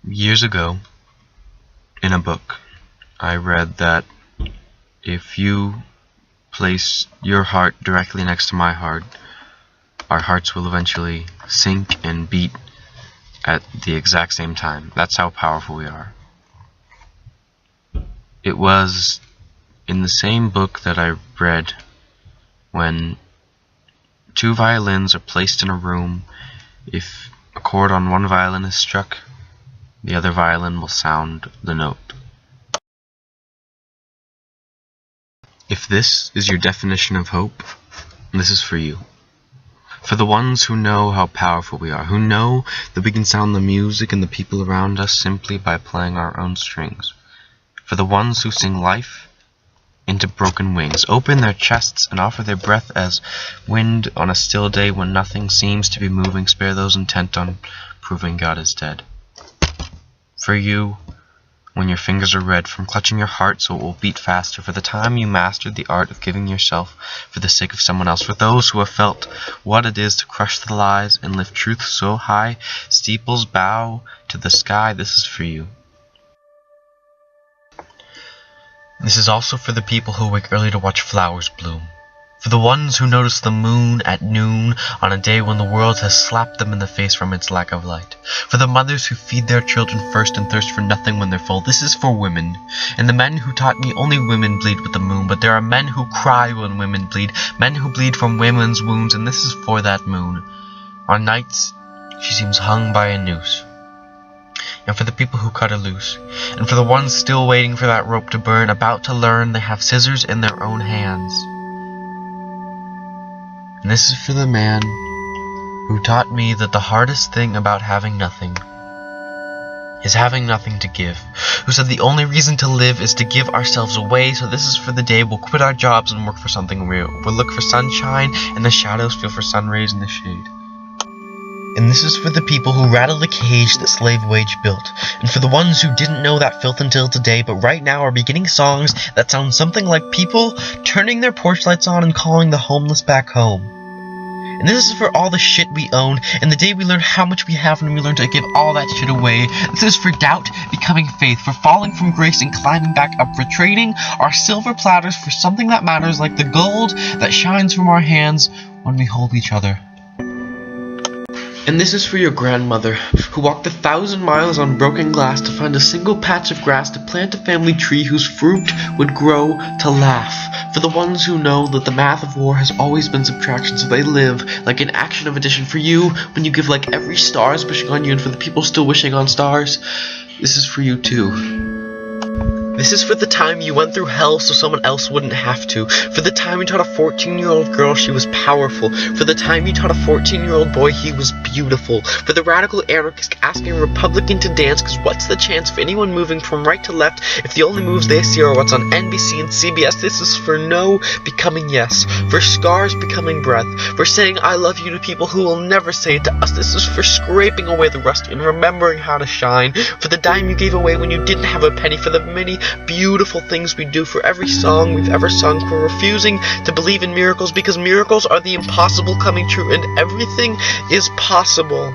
Years ago, in a book, I read that if you place your heart directly next to my heart, our hearts will eventually sync and beat at the exact same time. That's how powerful we are. It was in the same book that I read when two violins are placed in a room. If a chord on one violin is struck, the other violin will sound the note. If this is your definition of hope, this is for you. For the ones who know how powerful we are, who know that we can sound the music and the people around us simply by playing our own strings. For the ones who sing life into broken wings, open their chests and offer their breath as wind on a still day when nothing seems to be moving, spare those intent on proving God is dead. For you, when your fingers are red from clutching your heart so it will beat faster, for the time you mastered the art of giving yourself for the sake of someone else, for those who have felt what it is to crush the lies and lift truth so high, steeples bow to the sky, this is for you. This is also for the people who wake early to watch flowers bloom. For the ones who notice the moon at noon on a day when the world has slapped them in the face from its lack of light. For the mothers who feed their children first and thirst for nothing when they're full. This is for women. And the men who taught me only women bleed with the moon. But there are men who cry when women bleed. Men who bleed from women's wounds. And this is for that moon. On nights, she seems hung by a noose. And for the people who cut her loose. And for the ones still waiting for that rope to burn, about to learn they have scissors in their own hands. And this is for the man who taught me that the hardest thing about having nothing is having nothing to give. Who said the only reason to live is to give ourselves away. So this is for the day we'll quit our jobs and work for something real. We'll look for sunshine in the shadows, feel for sun rays in the shade. And this is for the people who rattled the cage that slave wage built. And for the ones who didn't know that filth until today, but right now are beginning songs that sound something like people turning their porch lights on and calling the homeless back home. And this is for all the shit we own, and the day we learn how much we have and we learn to give all that shit away. This is for doubt becoming faith, for falling from grace and climbing back up, for trading our silver platters for something that matters, like the gold that shines from our hands when we hold each other. And this is for your grandmother, who walked 1,000 miles on broken glass to find a single patch of grass to plant a family tree whose fruit would grow to laugh. For the ones who know that the math of war has always been subtraction, so they live like an action of addition. For you, when you give like every star is wishing on you, and for the people still wishing on stars, this is for you too. This is for the time you went through hell so someone else wouldn't have to. For the time you taught a 14-year-old girl she was powerful. For the time you taught a 14-year-old boy he was beautiful. For the radical anarchist asking a Republican to dance, cause what's the chance of anyone moving from right to left if the only moves they see are what's on NBC and CBS? This is for no becoming yes. For scars becoming breath. For saying I love you to people who will never say it to us. This is for scraping away the rust and remembering how to shine. For the dime you gave away when you didn't have a penny. For the many beautiful things we do, for every song we've ever sung, for refusing to believe in miracles because miracles are the impossible coming true and everything is possible.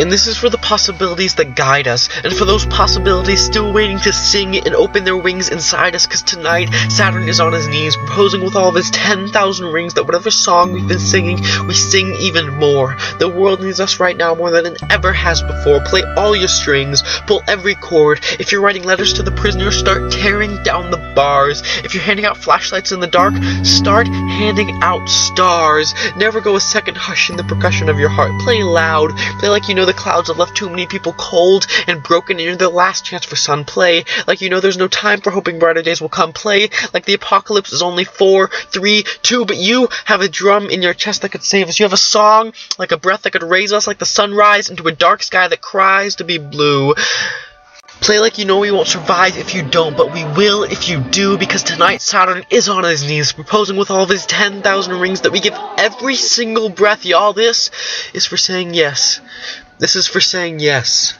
And this is for the possibilities that guide us, and for those possibilities still waiting to sing and open their wings inside us, cause tonight Saturn is on his knees, proposing with all of his 10,000 rings that whatever song we've been singing, we sing even more. The world needs us right now more than it ever has before. Play all your strings, pull every chord. If you're writing letters to the prisoners, start tearing down the bars. If you're handing out flashlights in the dark, start handing out stars. Never go a second hush in the percussion of your heart. Play loud, play like you know the clouds have left too many people cold and broken and you're the last chance for sun. Play like you know there's no time for hoping brighter days will come. Play like the apocalypse is only 4, 3, 2, but you have a drum in your chest that could save us. You have a song like a breath that could raise us like the sunrise into a dark sky that cries to be blue. Play like you know we won't survive if you don't, but we will if you do, because tonight Saturn is on his knees, proposing with all of his 10,000 rings that we give every single breath. Y'all, this is for saying yes. This is for saying yes.